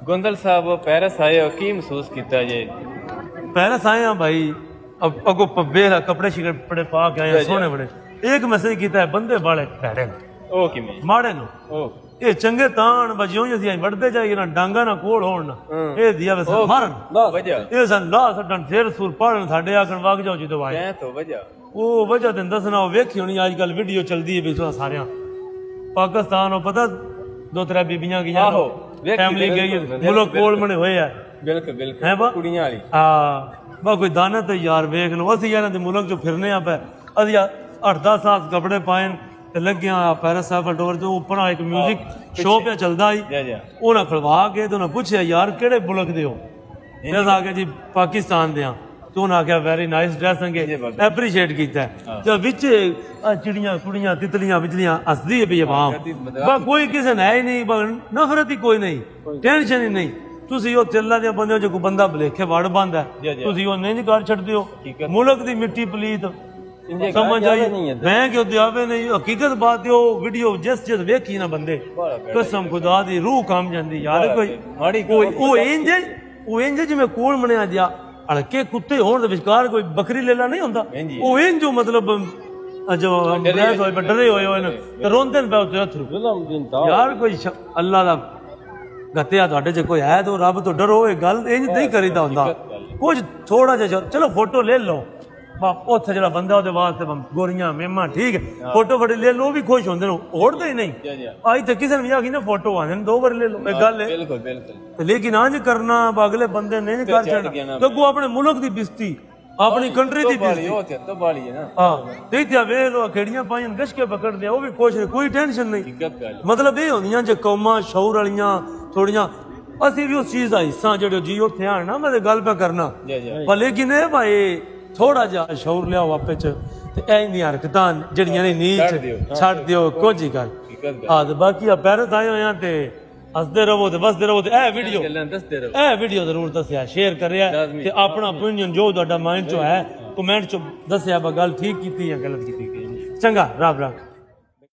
गुंदल साहब पेरिस आए हो, की महसूस किया जे? पेरिस आए हैं भाई, अब अगो पब्बे कपड़े शिकड़े पा के आए हैं सोने बड़े। एक मैसेज किया है, बंदे बाले भैड़े ओ किमें माड़े नो ओ ये चंगे तान बजियों जी बढ़ते जाइए ना डांगा ना कोल होण ना ये दिया वैसे मारन वजह ये सन ला सडन शेर सुर पढ़न साडे आकण वग जाओ जिदो भाई मैं तो वजह ਉਹ ਵਜ੍ਹਾ ਤੈਨੂੰ ਦੱਸਣਾ ਉਹ ਵੇਖੀ ਹੋਣੀ ਅੱਜ ਕੱਲ ਵੀਡੀਓ ਚੱਲਦੀ ਹੈ ਵੀ ਸਾਰਿਆਂ ਪਾਕਿਸਤਾਨ ਉਹ ਪਤਾ ਦੋ ਤਰੇ ਬੀਬੀਆਂ ਗਈਆਂ ਆਹੋ ਫੈਮਿਲੀ ਗਈ ਮੁਲਕ ਕੋਲ ਬਣੇ ਹੋਏ ਆ ਬਿਲਕੁਲ ਬਿਲਕੁਲ ਹੈ ਬਾ ਕੁੜੀਆਂ ਵਾਲੀ ਹਾਂ ਬਾ ਕੋਈ ਦਾਣਾ ਤੇ ਯਾਰ ਵੇਖ ਲਓ ਅਸੀਂ ਇਹਨਾਂ ਦੇ ਮੁਲਕ ਚੋਂ ਫਿਰਨੇ ਆ ਪੈ ਅਸੀਂ 8-10 ਸਾਲ ਕੱਪੜੇ ਪਾਏ ਤੇ ਲੱਗਿਆ ਪੈਰਿਸ ਸਾਫਲ ਡੋਰ ਤੋਂ ਉੱਪਰ ਇੱਕ 뮤직 ਸ਼ੋਅ ਪਿਆ ਚੱਲਦਾ ਸੀ ਉਹਨਾਂ ਖਲਵਾ ਕੇ ਤੇ ਉਹਨਾਂ ਪੁੱਛਿਆ ਯਾਰ ਕਿਹੜੇ ਮੁਲਕ ਦੇ ਹੋ ਇਹ ਆ ਕੇ ਜੀ ਪਾਕਿਸਤਾਨ ਦੇ ਆ तो उन्हें आख्या वेरी नाइस ड्रेस एप्रीशिएट किया जो बिच चिड़िया कुड़ियां तितलियां बिचलियां हसदी है भी आवाम कोई किसी ने है ही नहीं नफरत ही कोई नहीं टेंशन ही नहीं तुसी वो अल्लाह दे बंदे जो कोई बंदा भलेखे वड़ बंद है तुसी वो नहीं कर छड्डदे हो मुल्क दी मिट्टी पलीत समझ आई मैं क्यों आवे नहीं हकीकत बात है वीडियो जिस वेखी ना बंदे कसम खुदा दी रूह काम जांदी यार कोई इंज जिवें कोल मनिया जा हल्के कुत्ते होने विचकार कोई बकरी लेला नहीं होंदा वो इन जो मतलब जो डरे हुए रोंदे पे उत्ते अथरू यार कोई अल्लाह दा गत्या तुहाडे च कोई है तो रब तो डरो ये गल इंज नहीं करीदा हुंदा कुछ थोड़ा जिहा चलो फोटो ले लो उत्थे जेड़ा बंदा ओहदे वास्ते गोरियां मेमा ठीक है फोटो फटे ले लो भी खुश होंदे ओढ़दे ही नहीं अज तक किसी ने आखी ना फोटो आने 2 बार ले लो एक गल है लेकिन आज करना अगले बंदे नहीं कर छड़ना तो अपने मुल्क दी बिस्ती अपनी कंट्री दी बिस्ती हां देखिया वे लो खेड़ियां पाईन गशके पकड़ दे वो भी खुश कोई टेंशन नहीं मतलब ये होंदियां जे कौमां शौर वालियां थोड़ियां असि भी उस चीज दा हिस्सा जेड़े जी उत्थे आण ना मैं गल पे करना पर लेकिन ए भाई थोड़ा जा शौर लियाओ आपे च ते ऐ हरकतां जड़ियां ने नीच छड्ड दियो कुछ ही कर ते बाकी पेरिस आए होए ते हसदे रहो ते बसदे रहो ते ए वीडियो जरूर दस्सिया शेयर करिया ते अपना ओपिनियन जो तुहाडा माइंड चो है कमेंट चो दस्सिया गल ठीक कीती या गलत कीती चंगा रब रख